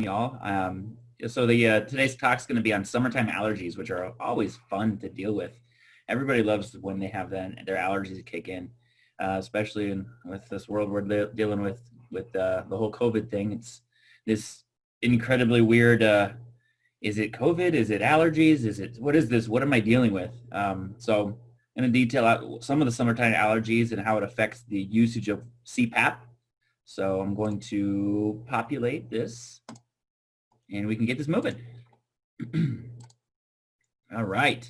y'all. So today's talk is going to be on summertime allergies, which are always fun to deal with. Everybody loves when they have their allergies kick in, especially with this world we're dealing with the whole COVID thing. It's this incredibly weird. Is it COVID? Is it allergies? What is this? What am I dealing with? So I'm going to detail out some of the summertime allergies and how it affects the usage of CPAP. So I'm going to populate this and we can get this moving. All right.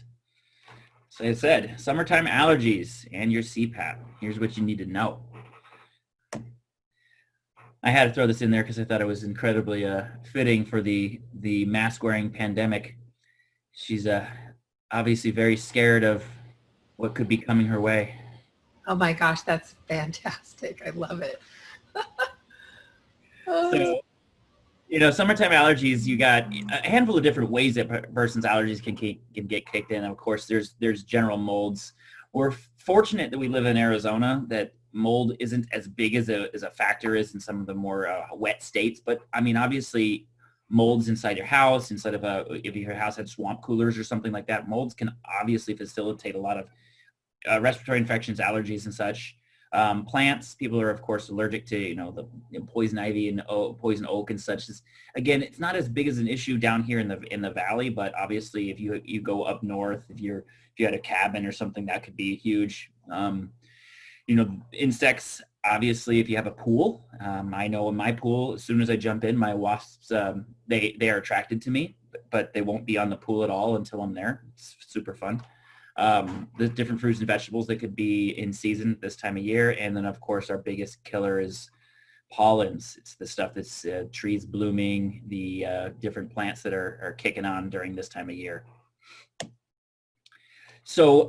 So I said, summertime allergies and your CPAP. Here's what you need to know. I had to throw this in there because I thought it was incredibly fitting for the mask-wearing pandemic. She's obviously very scared of what could be coming her way. Oh my gosh, that's fantastic. I love it. So, summertime allergies, you got a handful of different ways that a person's allergies can get kicked in. Of course, there's general molds. We're fortunate that we live in Arizona, that mold isn't as big as a factor is in some of the more wet states. But I mean, obviously, molds inside your house, if your house had swamp coolers or something like that, molds can obviously facilitate a lot of respiratory infections, allergies, and such. Plants, people are of course allergic to the poison ivy and poison oak and such. Again, it's not as big as an issue down here in the valley, but obviously if you go up north, if you had a cabin or something, that could be huge. Insects, obviously, if you have a pool, I know in my pool, as soon as I jump in, my wasps, they are attracted to me, but they won't be on the pool at all until I'm there. It's super fun. The different fruits and vegetables that could be in season this time of year. And then, of course, our biggest killer is pollens. It's the stuff that's trees blooming, the different plants that are kicking on during this time of year. So,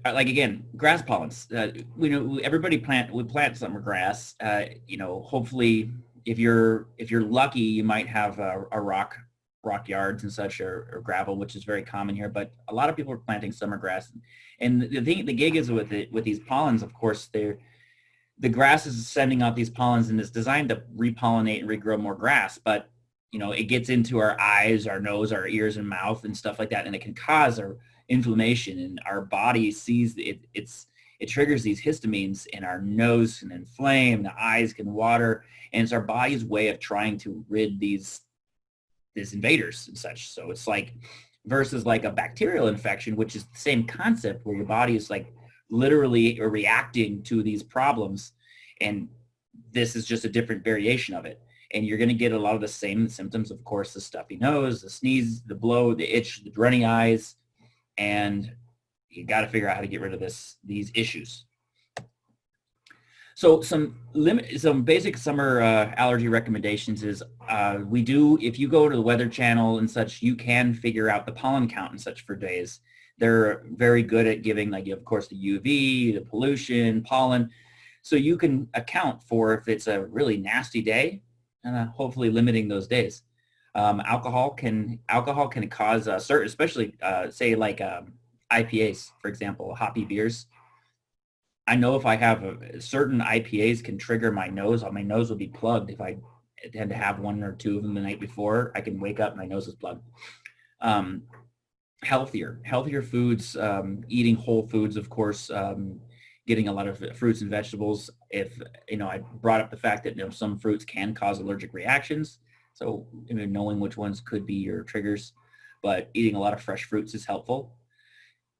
like again, grass pollens. Everybody plant summer grass. Hopefully, if you're lucky, you might have a rock yards and such, or gravel, which is very common here. But a lot of people are planting summer grass, and the gig is with these pollens. Of course, the grass is sending out these pollens, and it's designed to repollinate and regrow more grass. But it gets into our eyes, our nose, our ears, and mouth, and stuff like that, and it can cause inflammation, and our body sees it triggers these histamines, and our nose can inflame, the eyes can water, and it's our body's way of trying to rid these invaders and such. So it's like versus like a bacterial infection, which is the same concept, where your body is like literally reacting to these problems, and this is just a different variation of it. And you're going to get a lot of the same symptoms, of course, the stuffy nose, the sneeze, the blow, the itch, the runny eyes, and you got to figure out how to get rid of these issues. So some basic summer allergy recommendations is if you go to the Weather Channel and such, you can figure out the pollen count and such for days. They're very good at giving, like, of course, the UV, the pollution, pollen. So you can account for if it's a really nasty day, and hopefully limiting those days. Alcohol can cause certain, especially say like IPAs, for example, hoppy beers. I know if I have certain IPAs can trigger my nose. My nose will be plugged if I tend to have one or two of them the night before. I can wake up, my nose is plugged. Healthier foods, eating whole foods, of course, getting a lot of fruits and vegetables. If I brought up the fact that some fruits can cause allergic reactions, so knowing which ones could be your triggers, but eating a lot of fresh fruits is helpful.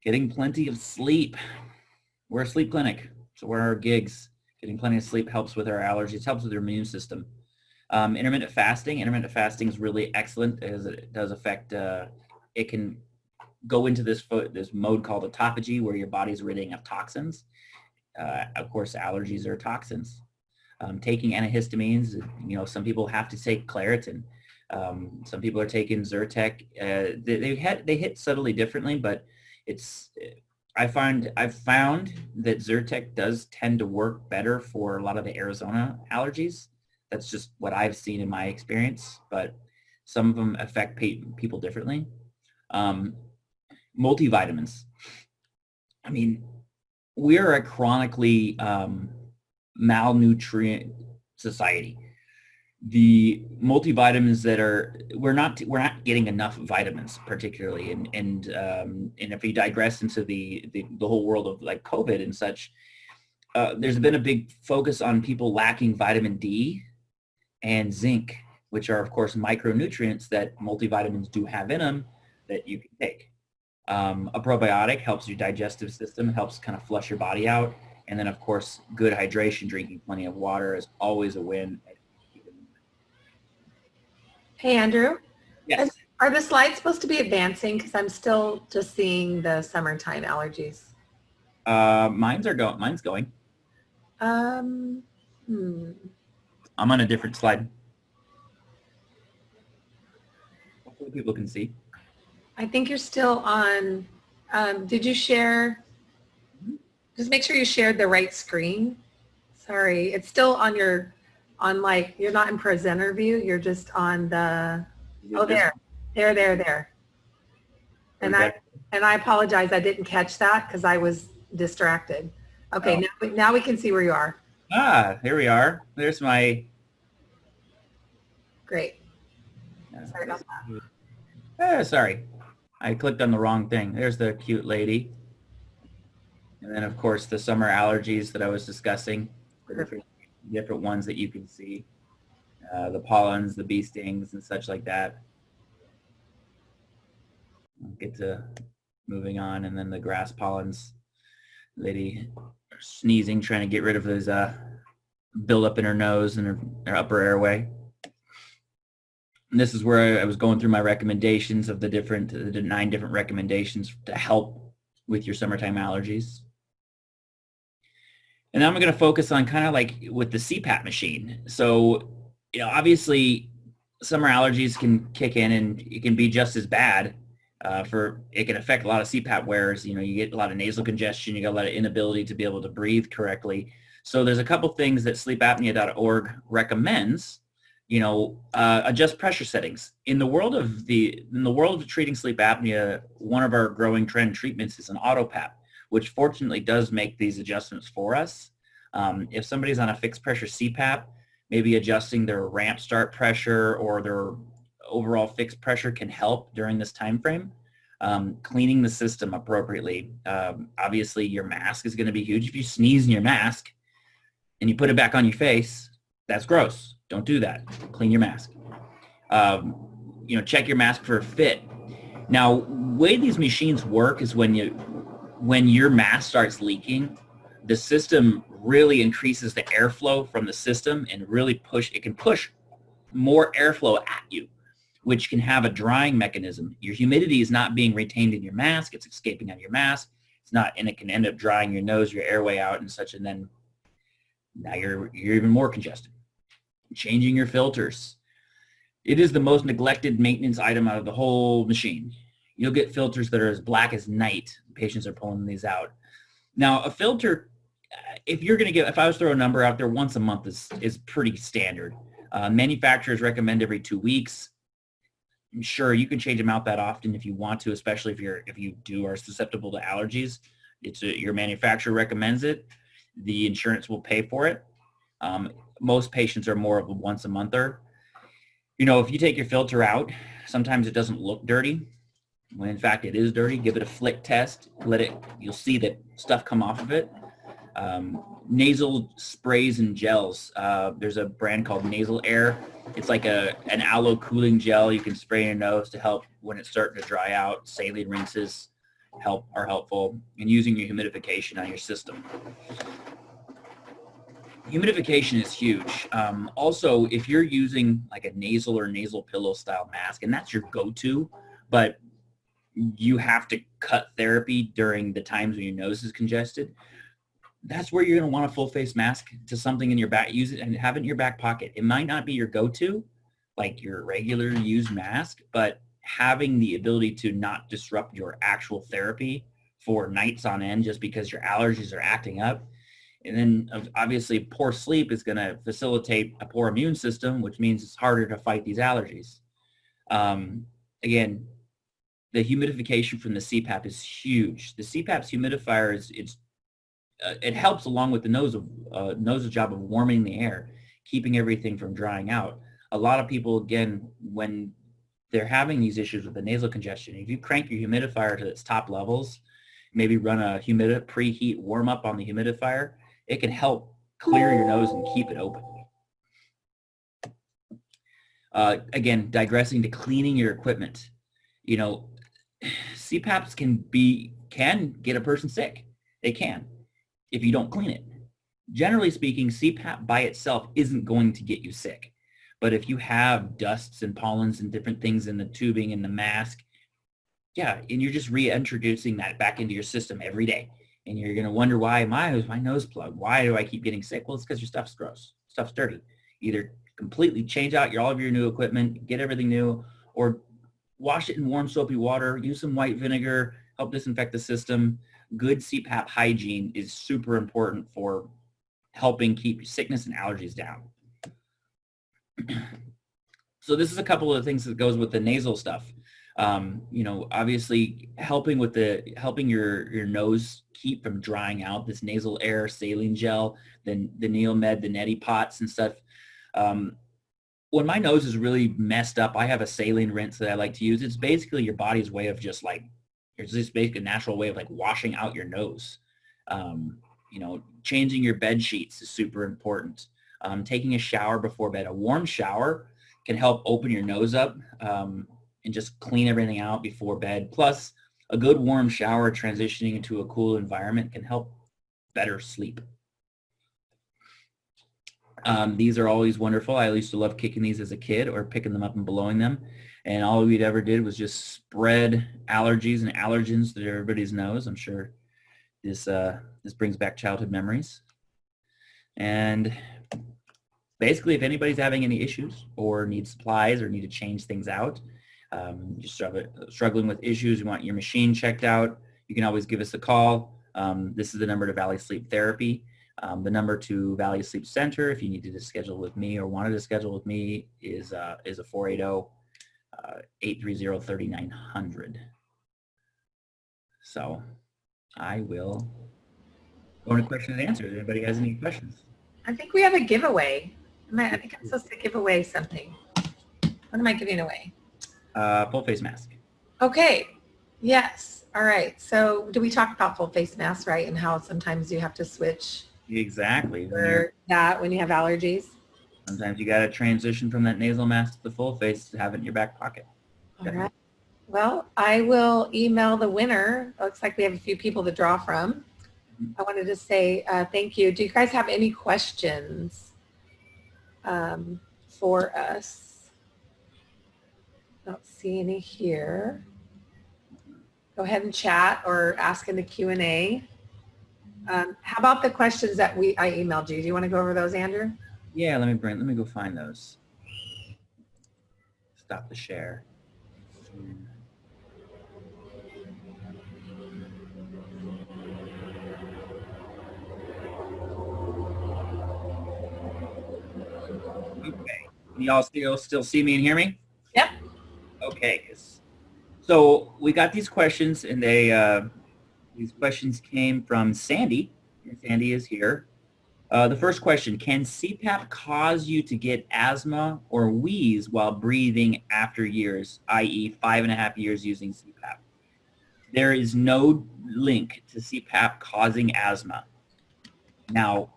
Getting plenty of sleep. We're a sleep clinic, so we're our gigs. Getting plenty of sleep helps with our allergies, helps with your immune system. Intermittent fasting is really excellent, as it does affect, it can go into this mode called autophagy, where your body's ridding of toxins. Of course, allergies are toxins. Taking antihistamines, some people have to take Claritin. Some people are taking Zyrtec. They hit subtly differently, but I've found that Zyrtec does tend to work better for a lot of the Arizona allergies. That's just what I've seen in my experience, but some of them affect people differently. Multivitamins. I mean, we are a chronically malnutrient society. The multivitamins that we're not getting enough vitamins particularly, and if we digress into the whole world of like COVID and such, there's been a big focus on people lacking vitamin D and zinc, which are of course micronutrients that multivitamins do have in them that you can take. A probiotic helps your digestive system, helps kind of flush your body out, and then of course good hydration, drinking plenty of water is always a win. Hey, Andrew. Yes. Are the slides supposed to be advancing? Because I'm still just seeing the summertime allergies. Mine's going. Hmm. I'm on a different slide. Hopefully people can see. I think you're still on. Did you share? Just make sure you shared the right screen. Sorry, it's still on your, you're not in presenter view. You're just on the. Oh, there. And I apologize. I didn't catch that because I was distracted. Okay, now we can see where you are. Ah, here we are. There's my. Great. Sorry about that. Sorry. I clicked on the wrong thing. There's the cute lady. And then, of course, the summer allergies that I was discussing, the different ones that you can see, the pollens, the bee stings, and such like that. I'll get to moving on, and then the grass pollens, lady sneezing, trying to get rid of those buildup in her nose and her upper airway. And this is where I was going through my recommendations of the 9 different recommendations to help with your summertime allergies. And now I'm going to focus on kind of like with the CPAP machine. So, obviously summer allergies can kick in and it can be just as bad. It can affect a lot of CPAP wearers. You get a lot of nasal congestion, you got a lot of inability to be able to breathe correctly. So there's a couple things that sleepapnea.org recommends. Adjust pressure settings. In the world of treating sleep apnea, one of our growing trend treatments is an AutoPAP, which fortunately does make these adjustments for us. If somebody's on a fixed pressure CPAP, maybe adjusting their ramp start pressure or their overall fixed pressure can help during this time frame. Cleaning the system appropriately. Obviously, your mask is going to be huge. If you sneeze in your mask and you put it back on your face, that's gross. Don't do that. Clean your mask. Check your mask for a fit. Now, the way these machines work is when your mask starts leaking, the system really increases the airflow from the system and really can push more airflow at you, which can have a drying mechanism. Your humidity is not being retained in your mask. It's escaping out of your mask. And it can end up drying your nose, your airway out and such. And then now you're even more congested. Changing your filters. It is the most neglected maintenance item out of the whole machine. You'll get filters that are as black as night. Patients are pulling these out. Now, a filter, if I was to throw a number out there, once a month is pretty standard. Manufacturers recommend every 2 weeks. Sure, you can change them out that often if you want to, especially if you are susceptible to allergies. Your manufacturer recommends it. The insurance will pay for it. Most patients are more of a once a monther. If you take your filter out, sometimes it doesn't look dirty. When in fact it is dirty, give it a flick test. You'll see that stuff come off of it. Nasal sprays and gels. There's a brand called Nasal Air. It's like an aloe cooling gel you can spray in your nose to help when it's starting to dry out. Saline rinses are helpful, and using your humidification on your system. Humidification is huge. Also, if you're using like a nasal or nasal pillow style mask, and that's your go-to, but you have to cut therapy during the times when your nose is congested, that's where you're going to want a full face mask to something in your back. Use it and have it in your back pocket. It might not be your go-to, like your regular used mask, but having the ability to not disrupt your actual therapy for nights on end just because your allergies are acting up. And then obviously poor sleep is going to facilitate a poor immune system, which means it's harder to fight these allergies. Again, the humidification from the CPAP is huge. The CPAP's humidifier it helps along with the nose's job of warming the air, keeping everything from drying out. A lot of people, again, when they're having these issues with the nasal congestion, if you crank your humidifier to its top levels, maybe run a preheat warm up on the humidifier, it can help clear your nose and keep it open. Again, digressing to cleaning your equipment. You know, CPAPs can get a person sick. They can, if you don't clean it. Generally speaking, CPAP by itself isn't going to get you sick. But if you have dusts and pollens and different things in the tubing and the mask, yeah, and you're just reintroducing that back into your system every day. And you're going to wonder, why is my nose plugged? Why do I keep getting sick? Well, it's because your stuff's gross. Stuff's dirty. Either completely change out all of your new equipment, get everything new, or wash it in warm soapy water, use some white vinegar, help disinfect the system. Good CPAP hygiene is super important for helping keep sickness and allergies down. So this is a couple of things that goes with the nasal stuff. You know, obviously helping your nose keep from drying out, this nasal air saline gel, the Neomed, the neti pots and stuff. When my nose is really messed up, I have a saline rinse that I like to use. It's basically your body's way of it's just basically a natural way of like washing out your nose. You know, changing your bed sheets is super important. Taking a shower before bed. A warm shower can help open your nose up and just clean everything out before bed. Plus, a good warm shower transitioning into a cool environment can help better sleep. These are always wonderful. I used to love kicking these as a kid or picking them up and blowing them. And all we'd ever did was just spread allergies and allergens to everybody's nose. I'm sure this brings back childhood memories. And basically, if anybody's having any issues or needs supplies or need to change things out, you're struggling with issues, you want your machine checked out, you can always give us a call. This is the number to Valley Sleep Therapy. The number to Valley Sleep Center, if you needed to schedule with me or wanted to schedule with me, is a 480-830-3900. So I will go into questions and answers. Anybody has any questions? I think we have a giveaway. I think I'm supposed to give away something. What am I giving away? Full face mask. Okay. Yes. All right. So do we talk about full face masks, right? And how sometimes you have to switch. Exactly. For that when you have allergies. Sometimes you got to transition from that nasal mask to the full face to have it in your back pocket. All right. Well, I will email the winner. It looks like we have a few people to draw from. I wanted to say thank you. Do you guys have any questions for us? I don't see any here. Go ahead and chat or ask in the Q&A. How about the questions that I emailed you? Do you want to go over those, Andrew? Yeah, let me go find those. Stop the share. Okay. Can y'all still see me and hear me? Yep. Okay. So we got these questions, and these questions came from Sandy. And Sandy is here. The first question: can CPAP cause you to get asthma or wheeze while breathing after years, i.e., 5.5 years using CPAP? There is no link to CPAP causing asthma. Now,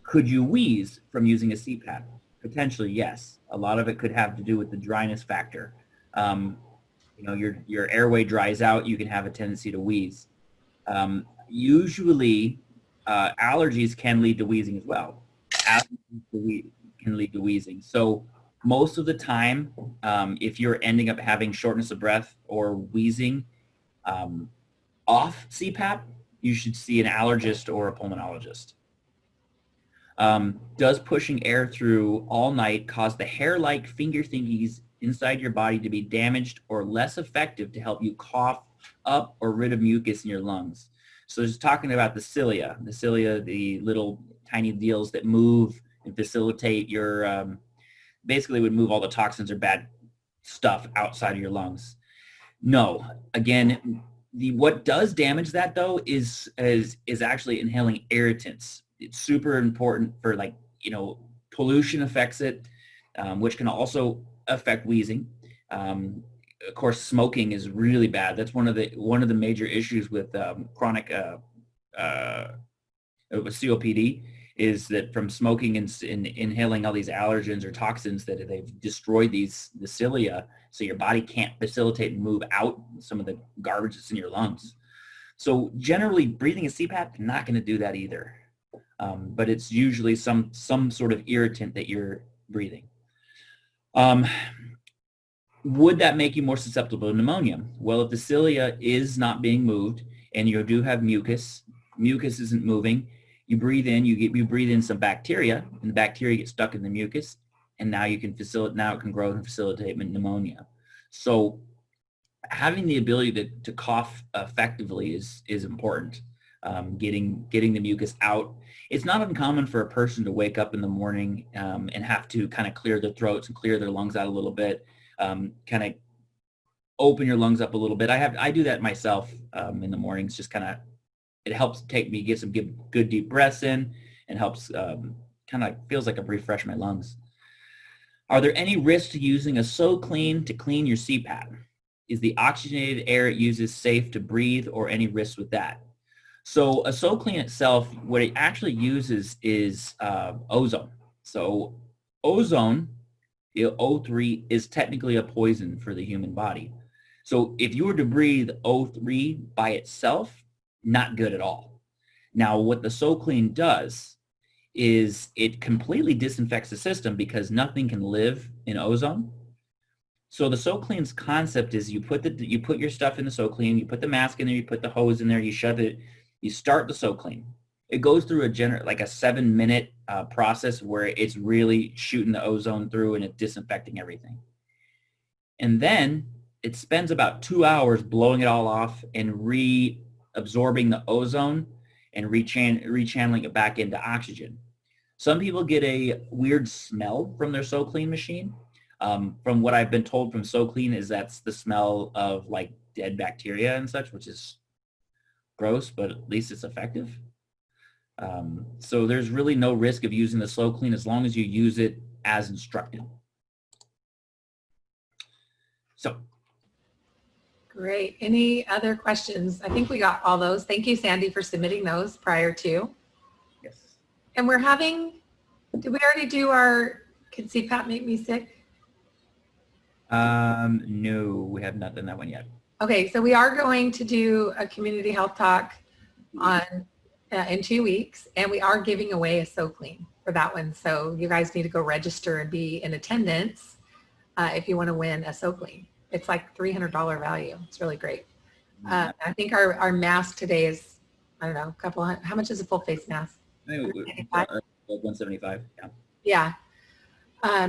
could you wheeze from using a CPAP? Potentially, yes. A lot of it could have to do with the dryness factor. You know, your airway dries out, you can have a tendency to wheeze. Usually, allergies can lead to wheezing as well. Allergies can lead to wheezing. So most of the time, if you're ending up having shortness of breath or wheezing off CPAP, you should see an allergist or a pulmonologist. Does pushing air through all night cause the hair-like finger thingies inside your body to be damaged or less effective to help you cough up or rid of mucus in your lungs? So just talking about the cilia, the little tiny deals that move and facilitate your, basically would move all the toxins or bad stuff outside of your lungs. No, again, what does damage that though is actually inhaling irritants. It's super important for, like, you know, pollution affects it. which can also affect wheezing. Of course, smoking is really bad. That's one of the major issues with chronic with COPD, is that from smoking and inhaling all these allergens or toxins, that they've destroyed the cilia, so your body can't facilitate and move out some of the garbage that's in your lungs. So generally, breathing a CPAP, not going to do that either. But it's usually some sort of irritant that you're breathing. Would that make you more susceptible to pneumonia? Well, if the cilia is not being moved and you do have mucus isn't moving, you breathe in, you breathe in some bacteria, and the bacteria get stuck in the mucus, and now it can grow and facilitate pneumonia. So having the ability to cough effectively is important. Getting the mucus out. It's not uncommon for a person to wake up in the morning and have to kind of clear their throats and clear their lungs out a little bit, kind of open your lungs up a little bit. I do that myself in the mornings. Just kind of, it helps get some good deep breaths in, and helps kind of feels like I refresh my lungs. Are there any risks to using a SoClean to clean your CPAP? Is the oxygenated air it uses safe to breathe, or any risks with that? So a SoClean itself, what it actually uses is ozone. So ozone, O3, is technically a poison for the human body. So if you were to breathe O3 by itself, not good at all. Now, what the SoClean does is it completely disinfects the system, because nothing can live in ozone. So the SoClean's concept is you put your stuff in the SoClean, you put the mask in there, you put the hose in there, you shove it, you start the SoClean. It goes through a 7-minute process where it's really shooting the ozone through and it's disinfecting everything. And then it spends about 2 hours blowing it all off and reabsorbing the ozone and rechanneling it back into oxygen. Some people get a weird smell from their SoClean machine. From what I've been told from SoClean is that's the smell of like dead bacteria and such, which is gross, but at least it's effective. So there's really no risk of using the SoClean as long as you use it as instructed. So. Great. Any other questions? I think we got all those. Thank you, Sandy, for submitting those prior to. Yes. And we're having, did we already do our Can CPAP Make Me Sick? No, we have not done that one yet. Okay, so we are going to do a community health talk on in 2 weeks, and we are giving away a SoClean for that one. So you guys need to go register and be in attendance if you want to win a SoClean. It's like $300 value. It's really great. I think our mask today is, I don't know, how much is a full face mask? I think $175. Yeah.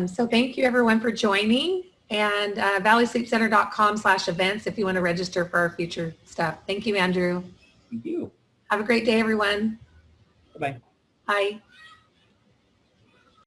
So thank you everyone for joining, and valleysleepcenter.com/events if you want to register for our future stuff. Thank you, Andrew. Thank you. Have a great day, everyone. Bye-bye. Bye.